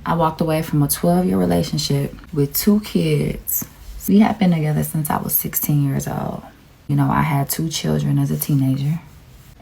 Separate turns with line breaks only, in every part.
I walked away from a 12-year relationship with 2 kids. We had been together since I was 16 years old. You know, I had 2 children as a teenager.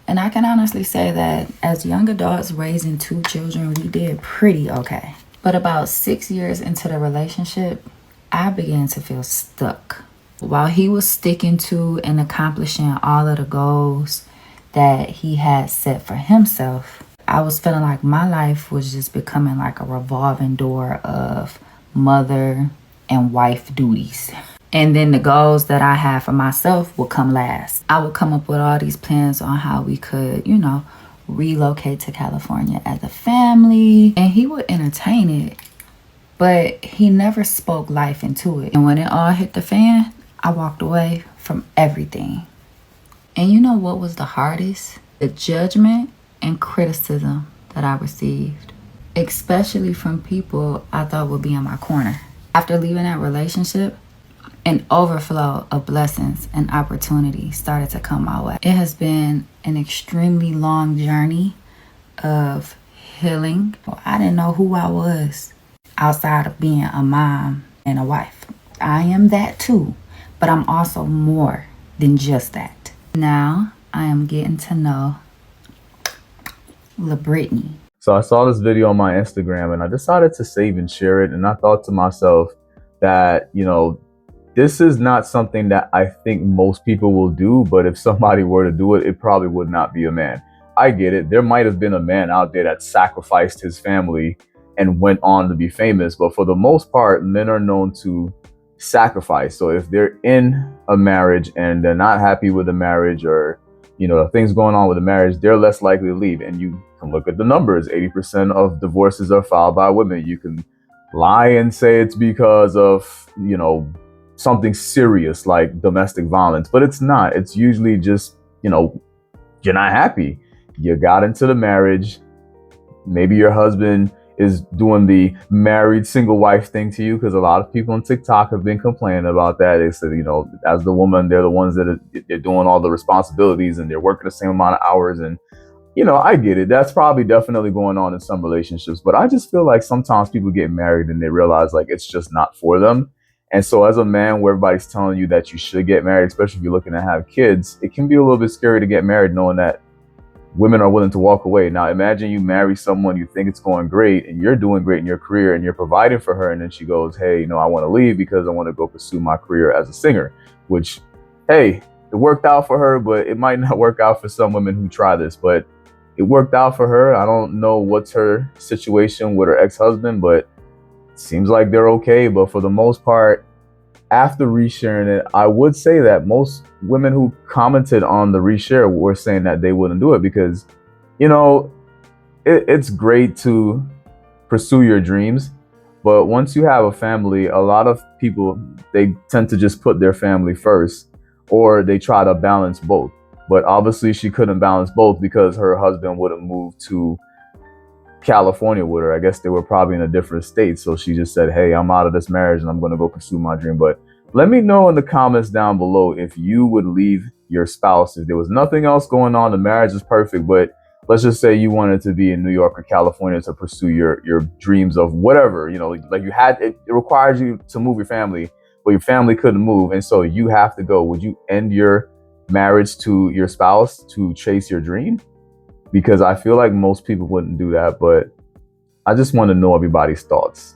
And I can honestly say that as young adults raising 2 children, we did pretty okay. But about 6 years into the relationship, I began to feel stuck. While he was sticking to and accomplishing all of the goals that he had set for himself, I was feeling like my life was just becoming like a revolving door of mother and wife duties. And then the goals that I had for myself would come last. I would come up with all these plans on how we could, relocate to California as a family. And he would entertain it, but he never spoke life into it. And when it all hit the fan, I walked away from everything. And you know what was the hardest? The judgment and criticism that I received, especially from people I thought would be in my corner. After leaving that relationship, an overflow of blessings and opportunities started to come my way. It has been an extremely long journey of healing. I didn't know who I was outside of being a mom and a wife. I am that too, but I'm also more than just that. Now I am getting to know LaBrittany.
So I saw this video on my Instagram and I decided to save and share it. And I thought to myself that, this is not something that I think most people will do, but if somebody were to do it, it probably would not be a man. I get it. There might have been a man out there that sacrificed his family and went on to be famous. But for the most part, men are known to sacrifice. So if they're in a marriage and they're not happy with the marriage, or things going on with the marriage, they're less likely to leave. And you can look at the numbers. 80% of divorces are filed by women. You can lie and say it's because of something serious like domestic violence, but it's not. It's usually just you're not happy. You got into the marriage. Maybe your husband is doing the married single wife thing to you, because a lot of people on TikTok have been complaining about that. They said, as the woman, they're the ones that they're doing all the responsibilities and they're working the same amount of hours. And, I get it. That's probably definitely going on in some relationships. But I just feel like sometimes people get married and they realize like it's just not for them. And so as a man, where everybody's telling you that you should get married, especially if you're looking to have kids, it can be a little bit scary to get married knowing that women are willing to walk away. Now, imagine you marry someone, you think it's going great and you're doing great in your career and you're providing for her. And then she goes, hey, I want to leave because I want to go pursue my career as a singer, which, hey, it worked out for her, but it might not work out for some women who try this. But it worked out for her. I don't know what's her situation with her ex-husband, but it seems like they're okay. But for the most part, after resharing it, I would say that most women who commented on the reshare were saying that they wouldn't do it because, it's great to pursue your dreams. But once you have a family, a lot of people, they tend to just put their family first, or they try to balance both. But obviously she couldn't balance both because her husband wouldn't move to California with her. I guess they were probably in a different state. So she just said, hey, I'm out of this marriage and I'm going to go pursue my dream. But let me know in the comments down below if you would leave your spouse. If there was nothing else going on, the marriage is perfect, but let's just say you wanted to be in New York or California to pursue your dreams of whatever, like you had, it requires you to move your family, but your family couldn't move. And so you have to go. Would you end your marriage to your spouse to chase your dream? Because I feel like most people wouldn't do that, but I just want to know everybody's thoughts.